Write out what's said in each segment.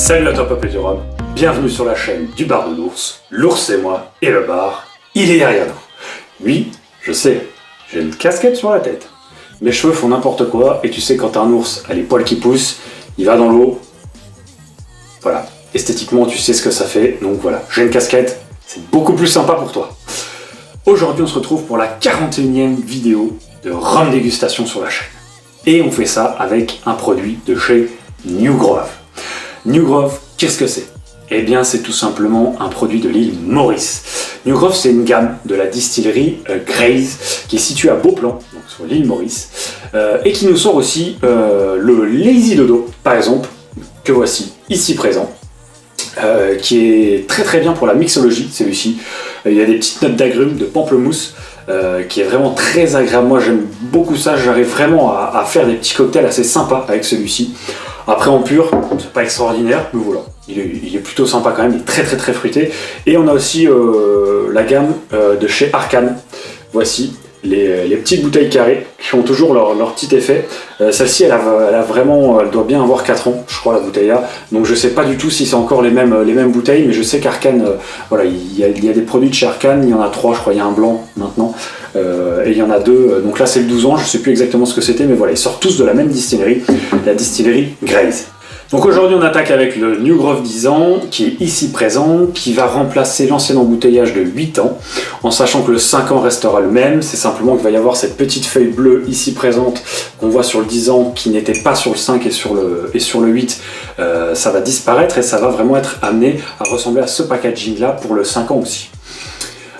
Salut à toi peuple du Rhum, bienvenue sur la chaîne du bar de l'ours. L'ours c'est moi, et le bar, il est derrière nous. Oui, je sais, j'ai une casquette sur la tête. Mes cheveux font n'importe quoi, et tu sais quand t'as un ours a les poils qui poussent, il va dans l'eau. Voilà, esthétiquement tu sais ce que ça fait, donc voilà, j'ai une casquette, c'est beaucoup plus sympa pour toi. Aujourd'hui on se retrouve pour la 41e vidéo de rhum dégustation sur la chaîne. Et on fait ça avec un produit de chez New Grove. New Grove, qu'est-ce que c'est? Eh bien c'est tout simplement un produit de l'île Maurice. New Grove c'est une gamme de la distillerie Graze qui est située à Beauplan, donc sur l'île Maurice, et qui nous sort aussi le Lazy Dodo par exemple, que voici ici présent. Qui est très très bien pour la mixologie, celui-ci. Il y a des petites notes d'agrumes, de pamplemousse, qui est vraiment très agréable. Moi j'aime beaucoup ça, j'arrive vraiment à faire des petits cocktails assez sympas avec celui-ci. Après en pur, c'est pas extraordinaire, mais voilà, il est plutôt sympa quand même, il est très très très fruité. Et on a aussi la gamme de chez Arcane, voici. Les petites bouteilles carrées qui ont toujours leur petit effet. Celle-ci, elle doit bien avoir 4 ans, je crois, la bouteille là. Donc je sais pas du tout si c'est encore les mêmes bouteilles, mais je sais qu'Arcane, voilà, il y a des produits de chez Arcane, il y en a 3, je crois, il y a un blanc maintenant, et il y en a 2. Donc là, c'est le 12 ans, je sais plus exactement ce que c'était, mais voilà, ils sortent tous de la même distillerie, la distillerie Graze. Donc aujourd'hui on attaque avec le New Grove 10 ans qui est ici présent, qui va remplacer l'ancien embouteillage de 8 ans, en sachant que le 5 ans restera le même, c'est simplement qu'il va y avoir cette petite feuille bleue ici présente qu'on voit sur le 10 ans qui n'était pas sur le 5 et sur le 8, ça va disparaître et ça va vraiment être amené à ressembler à ce packaging là pour le 5 ans aussi.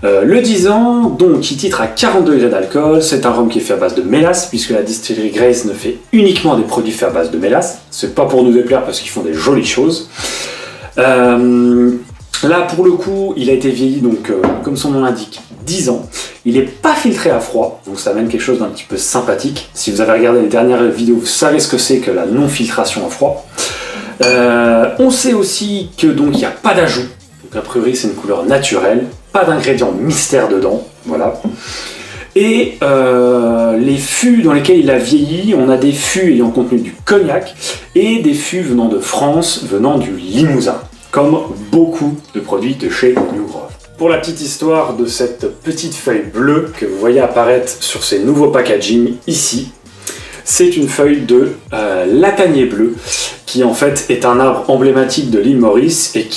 Le 10 ans, donc, qui titre à 40 degrés d'alcool, c'est un rhum qui est fait à base de mélasse, puisque la distillerie Graze ne fait uniquement des produits faits à base de mélasse. C'est pas pour nous déplaire parce qu'ils font des jolies choses. Là, pour le coup, il a été vieilli, donc, comme son nom l'indique, 10 ans. Il n'est pas filtré à froid, donc ça amène quelque chose d'un petit peu sympathique. Si vous avez regardé les dernières vidéos, vous savez ce que c'est que la non-filtration à froid. On sait aussi que donc il n'y a pas d'ajout. Donc a priori c'est une couleur naturelle, pas d'ingrédients mystères dedans, voilà. Et les fûts dans lesquels il a vieilli, on a des fûts ayant contenu du cognac et des fûts venant de France, venant du Limousin, comme beaucoup de produits de chez New Grove. Pour la petite histoire de cette petite feuille bleue que vous voyez apparaître sur ces nouveaux packaging ici, c'est une feuille de latanier bleu qui en fait est un arbre emblématique de l'île Maurice et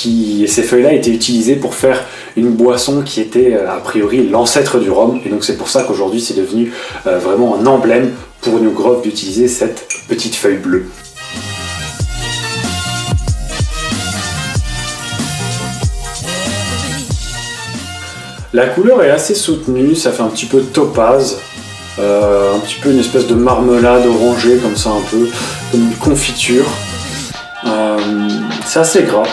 ces feuilles-là étaient utilisées pour faire une boisson qui était a priori l'ancêtre du rhum, et donc c'est pour ça qu'aujourd'hui c'est devenu vraiment un emblème pour New Grove d'utiliser cette petite feuille bleue. La couleur est assez soutenue, ça fait un petit peu topaz. Un petit peu une espèce de marmelade orangée comme ça, un peu comme une confiture. C'est assez gras.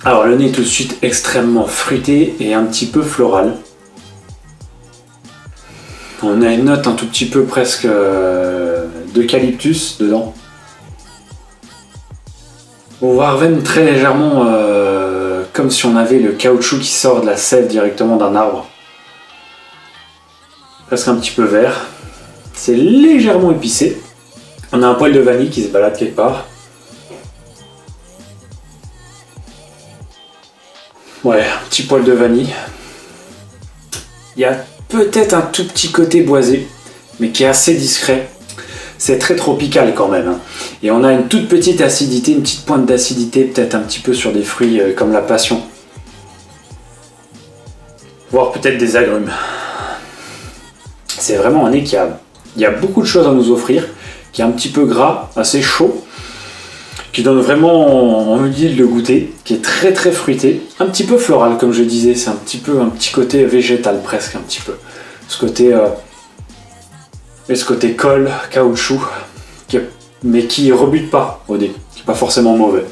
Alors le nez est tout de suite extrêmement fruité et un petit peu floral. On a une note un tout petit peu presque d'eucalyptus dedans. On va revenir très légèrement comme si on avait le caoutchouc qui sort de la sève directement d'un arbre. Presque un petit peu vert. C'est légèrement épicé. On a un poil de vanille qui se balade quelque part. Ouais, un petit poil de vanille. Il y a peut-être un tout petit côté boisé, mais qui est assez discret. C'est très tropical quand même, hein. Et on a une toute petite acidité, une petite pointe d'acidité, peut-être un petit peu sur des fruits comme la passion. Voire peut-être des agrumes. C'est vraiment un nez qui a beaucoup de choses à nous offrir, qui est un petit peu gras, assez chaud, qui donne vraiment envie de le goûter, qui est très très fruité, un petit peu floral comme je disais, c'est un petit côté végétal presque un petit peu. Ce côté colle, caoutchouc, mais qui rebute pas au nez, qui n'est pas forcément mauvais.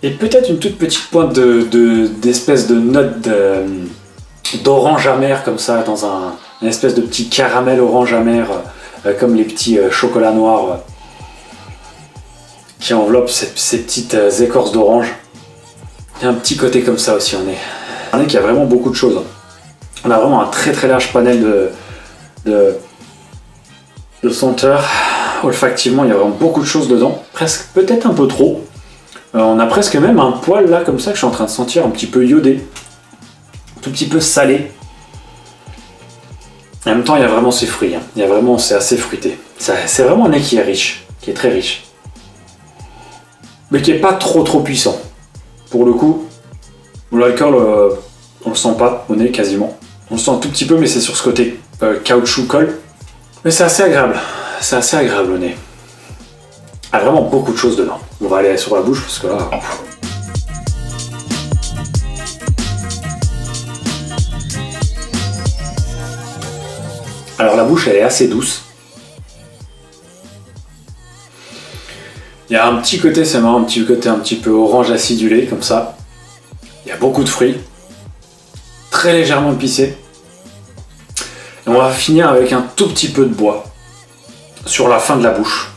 Et peut-être une toute petite pointe d'espèce de note d'orange amer comme ça, dans une espèce de petit caramel orange amer, comme les petits chocolats noirs qui enveloppent ces petites écorces d'orange. Il y a un petit côté comme ça aussi, on est qui a vraiment beaucoup de choses. On a vraiment un très très large panel de senteurs. Olfactivement, il y a vraiment beaucoup de choses dedans. Presque, peut-être un peu trop. On a presque même un poil là comme ça que je suis en train de sentir un petit peu iodé. Un tout petit peu salé. En même temps, il y a vraiment ces fruits. Il y a vraiment, c'est assez fruité. C'est vraiment un nez qui est riche, qui est très riche. Mais qui est pas trop puissant. Pour le coup, l'alcool, on le sent pas au nez quasiment. On le sent un tout petit peu, mais c'est sur ce côté caoutchouc colle. Mais c'est assez agréable. C'est assez agréable au nez. Il y a vraiment beaucoup de choses dedans. On va aller sur la bouche parce que là... Alors la bouche, elle est assez douce. Il y a un petit côté, c'est marrant, un petit côté un petit peu orange acidulé, comme ça. Il y a beaucoup de fruits. Très légèrement épicé. Et on va finir avec un tout petit peu de bois. Sur la fin de la bouche.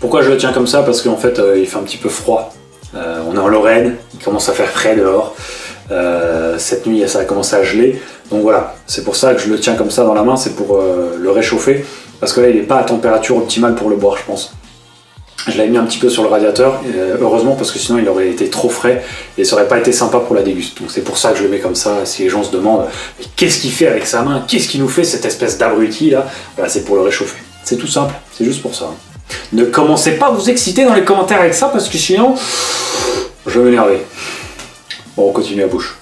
Pourquoi je le tiens comme ça? Parce qu'en fait, il fait un petit peu froid. On est en Lorraine, il commence à faire frais dehors. Cette nuit, ça a commencé à geler. Donc voilà, c'est pour ça que je le tiens comme ça dans la main, c'est pour le réchauffer. Parce que là, il n'est pas à température optimale pour le boire, je pense. Je l'avais mis un petit peu sur le radiateur, heureusement, parce que sinon il aurait été trop frais et ça aurait pas été sympa pour la déguste. Donc c'est pour ça que je le mets comme ça. Si les gens se demandent mais qu'est-ce qu'il fait avec sa main, qu'est-ce qu'il nous fait cette espèce d'abruti là, voilà, c'est pour le réchauffer. C'est tout simple, c'est juste pour ça. Ne commencez pas à vous exciter dans les commentaires avec ça parce que sinon je vais m'énerver. Bon, on continue à bouche.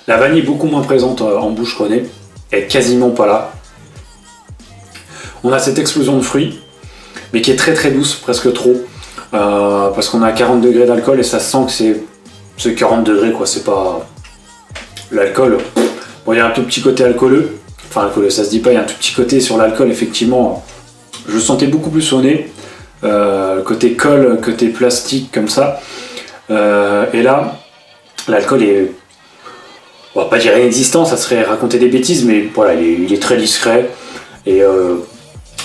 La vanille est beaucoup moins présente en bouche qu'au nez, elle est quasiment pas là. On a cette explosion de fruits, mais qui est très douce, presque trop, parce qu'on a 40 degrés d'alcool et ça sent que c'est 40 degrés quoi, c'est pas... L'alcool, bon il y a un tout petit côté alcooleux, enfin alcooleux ça se dit pas, il y a un tout petit côté sur l'alcool effectivement, je le sentais beaucoup plus au nez, côté colle, côté plastique comme ça, et là, l'alcool est... On va pas dire inexistant, ça serait raconter des bêtises, mais voilà, il est très discret, et...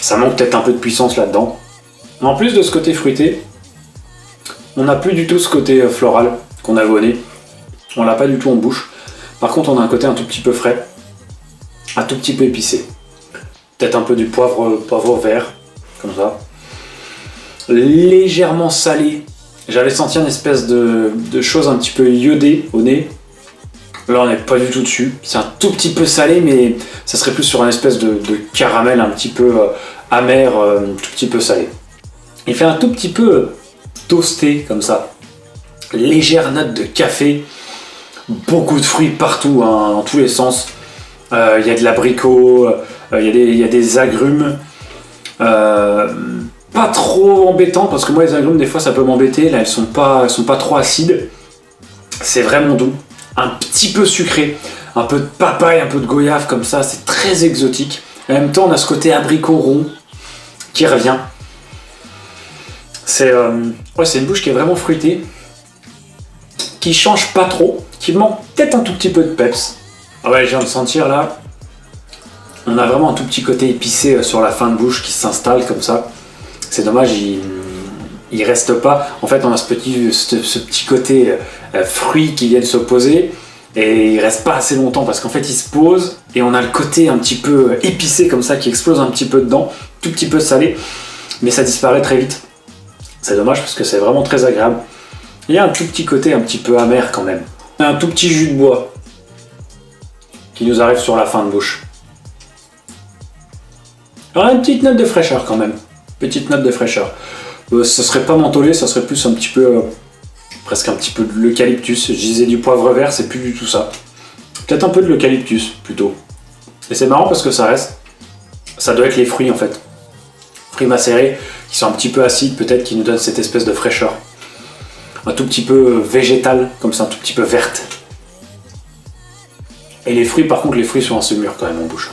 ça manque peut-être un peu de puissance là-dedans. En plus de ce côté fruité, on n'a plus du tout ce côté floral qu'on avait au nez. On l'a pas du tout en bouche. Par contre, on a un côté un tout petit peu frais, un tout petit peu épicé. Peut-être un peu du poivre vert, comme ça. Légèrement salé. J'avais senti une espèce de chose un petit peu iodée au nez. Là, on n'est pas du tout dessus. C'est un tout petit peu salé, mais ça serait plus sur une espèce de caramel un petit peu amer, tout petit peu salé. Il fait un tout petit peu toasté, comme ça. Légère note de café. Beaucoup de fruits partout, hein, dans tous les sens. Il y a de l'abricot, il y a des agrumes. Pas trop embêtant, parce que moi, les agrumes, des fois, ça peut m'embêter. Là, elles sont pas trop acides. C'est vraiment doux. Un petit peu sucré, un peu de papaye, un peu de goyave comme ça, c'est très exotique. En même temps, on a ce côté abricot rond qui revient. C'est une bouche qui est vraiment fruitée, qui change pas trop, qui manque peut-être un tout petit peu de peps. Ah ouais, je viens de sentir là, on a vraiment un tout petit côté épicé sur la fin de bouche qui s'installe comme ça. C'est dommage, il reste pas. En fait, on a ce petit côté fruit qui vient de se poser et il reste pas assez longtemps parce qu'en fait, il se pose et on a le côté un petit peu épicé comme ça qui explose un petit peu dedans, tout petit peu salé, mais ça disparaît très vite. C'est dommage parce que c'est vraiment très agréable. Il y a un tout petit côté un petit peu amer quand même. Un tout petit jus de bois qui nous arrive sur la fin de bouche. Alors, une petite note de fraîcheur quand même. Petite note de fraîcheur. Ça serait pas mentholé, ça serait plus un petit peu, presque un petit peu de l'eucalyptus. Je disais du poivre vert, c'est plus du tout ça. Peut-être un peu de l'eucalyptus plutôt. Et c'est marrant parce que ça doit être les fruits en fait. Fruits macérés qui sont un petit peu acides, peut-être qui nous donnent cette espèce de fraîcheur. Un tout petit peu végétal, comme ça, un tout petit peu verte. Et les fruits, par contre, les fruits sont assez mûrs quand même en bouche.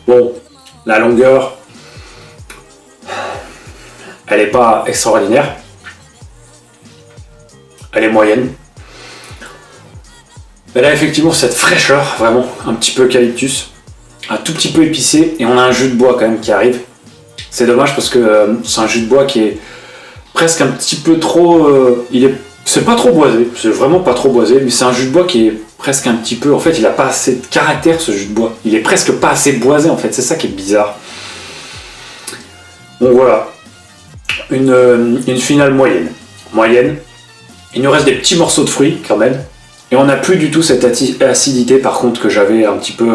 Bon, la longueur, elle n'est pas extraordinaire. Elle est moyenne. Elle a effectivement cette fraîcheur, vraiment, un petit peu eucalyptus, un tout petit peu épicé, et on a un jus de bois quand même qui arrive. C'est dommage parce que c'est un jus de bois qui est presque un petit peu trop... c'est pas trop boisé, c'est vraiment pas trop boisé, mais c'est un jus de bois qui est presque un petit peu... En fait, il a pas assez de caractère, ce jus de bois. Il est presque pas assez boisé, en fait, c'est ça qui est bizarre. Donc voilà, une finale moyenne. Il nous reste des petits morceaux de fruits quand même, et on n'a plus du tout cette acidité par contre que j'avais un petit peu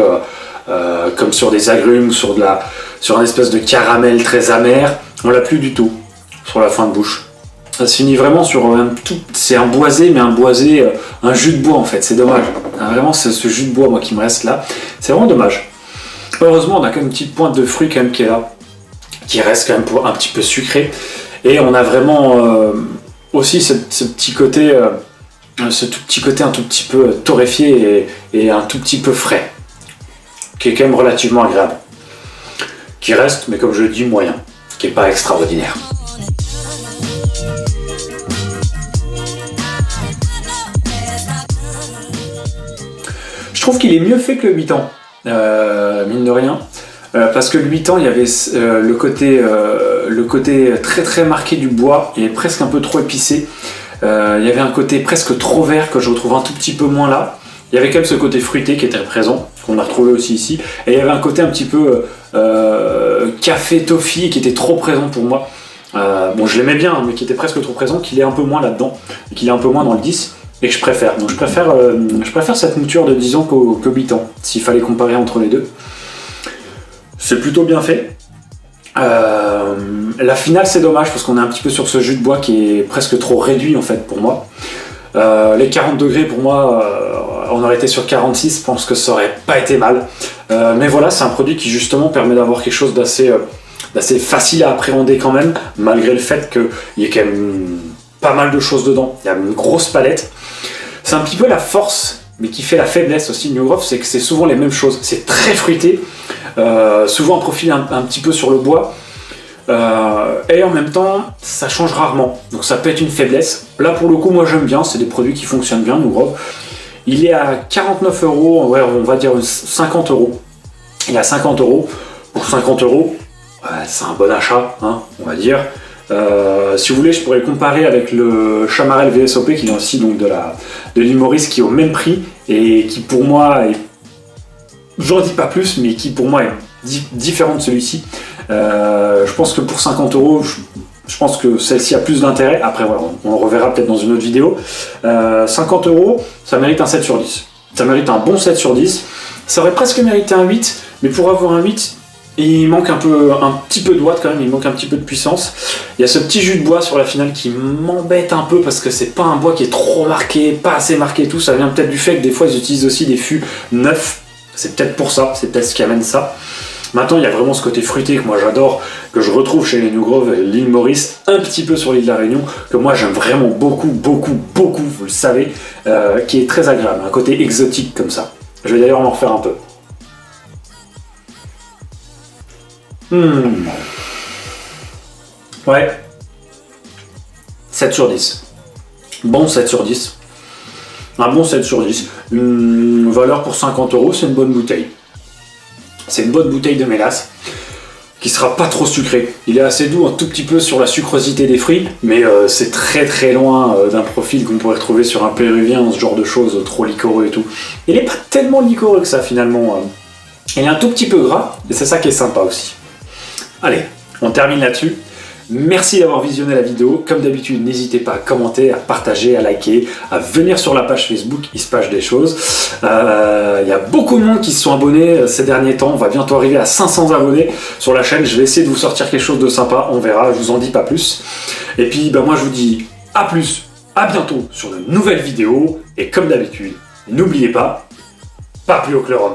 comme sur des agrumes, sur un espèce de caramel très amer. On l'a plus du tout sur la fin de bouche. Ça se finit vraiment sur c'est un boisé, mais un jus de bois en fait, c'est dommage. Vraiment c'est ce jus de bois moi qui me reste là, c'est vraiment dommage. Heureusement on a quand même une petite pointe de fruits quand même qui est là, qui reste quand même un petit peu sucré, et on a vraiment aussi ce petit côté un tout petit peu torréfié et un tout petit peu frais, qui est quand même relativement agréable, qui reste, mais comme je le dis, moyen, qui n'est pas extraordinaire. Je trouve qu'il est mieux fait que le 8 ans, mine de rien. Parce que le 8 ans, il y avait le côté très très marqué du bois, et presque un peu trop épicé. Il y avait un côté presque trop vert que je retrouve un tout petit peu moins là. Il y avait quand même ce côté fruité qui était présent, qu'on a retrouvé aussi ici. Et il y avait un côté un petit peu café toffee qui était trop présent pour moi. Bon, je l'aimais bien, mais qui était presque trop présent, qu'il est un peu moins là-dedans, et qu'il est un peu moins dans le 10. Et que je préfère. Donc je préfère cette mouture de 10 ans qu'au 8 ans, s'il fallait comparer entre les deux. C'est plutôt bien fait. La finale c'est dommage parce qu'on est un petit peu sur ce jus de bois qui est presque trop réduit en fait pour moi. Les 40 degrés pour moi, on aurait été sur 46, je pense que ça aurait pas été mal. Mais voilà, c'est un produit qui justement permet d'avoir quelque chose d'assez facile à appréhender quand même, malgré le fait qu'il y ait quand même pas mal de choses dedans. Il y a une grosse palette. C'est un petit peu la force, mais qui fait la faiblesse aussi de New Grove, c'est que c'est souvent les mêmes choses. C'est très fruité, souvent un profil un petit peu sur le bois, et en même temps, ça change rarement. Donc ça peut être une faiblesse. Là pour le coup, moi j'aime bien, c'est des produits qui fonctionnent bien, New Grove. Il est à 49 €, ouais, on va dire 50 €. Il est à 50 €. Pour 50 €, c'est un bon achat, hein, on va dire. Si vous voulez, je pourrais le comparer avec le Chamarel VSOP qui vient aussi donc de l'île Maurice, qui est au même prix et qui pour moi est, j'en dis pas plus, mais qui pour moi est différent de celui-ci. Je pense que pour 50 €, je pense que celle-ci a plus d'intérêt. Après voilà, on le reverra peut-être dans une autre vidéo. 50 €, ça mérite un 7 sur 10. Ça mérite un bon 7 sur 10. Ça aurait presque mérité un 8, mais pour avoir un 8, il manque un petit peu de watts quand même, il manque un petit peu de puissance. Il y a ce petit jus de bois sur la finale qui m'embête un peu parce que c'est pas un bois qui est trop marqué, pas assez marqué et tout. Ça vient peut-être du fait que des fois ils utilisent aussi des fûts neufs. C'est peut-être pour ça, c'est peut-être ce qui amène ça. Maintenant il y a vraiment ce côté fruité que moi j'adore, que je retrouve chez les New Grove et l'île Maurice, un petit peu sur l'île de la Réunion, que moi j'aime vraiment beaucoup, vous le savez, qui est très agréable, un côté exotique comme ça. Je vais d'ailleurs m'en refaire un peu. Ouais. 7 sur 10. Bon 7 sur 10. Un bon 7 sur 10. Une valeur pour 50 €, c'est une bonne bouteille. C'est une bonne bouteille de mélasse qui sera pas trop sucré. Il est assez doux, un tout petit peu sur la sucrosité des fruits, mais c'est très très loin d'un profil qu'on pourrait retrouver sur un péruvien, ce genre de choses trop liquoreux et tout. Il est pas tellement liquoreux que ça finalement. Il est un tout petit peu gras, et c'est ça qui est sympa aussi. Allez, on termine là-dessus. Merci d'avoir visionné la vidéo. Comme d'habitude, n'hésitez pas à commenter, à partager, à liker, à venir sur la page Facebook, il se passe des choses. Il y a beaucoup de monde qui se sont abonnés ces derniers temps. On va bientôt arriver à 500 abonnés sur la chaîne. Je vais essayer de vous sortir quelque chose de sympa. On verra, je vous en dis pas plus. Et puis, moi je vous dis à plus, à bientôt sur de nouvelles vidéos. Et comme d'habitude, n'oubliez pas, pas plus haut que le rhum.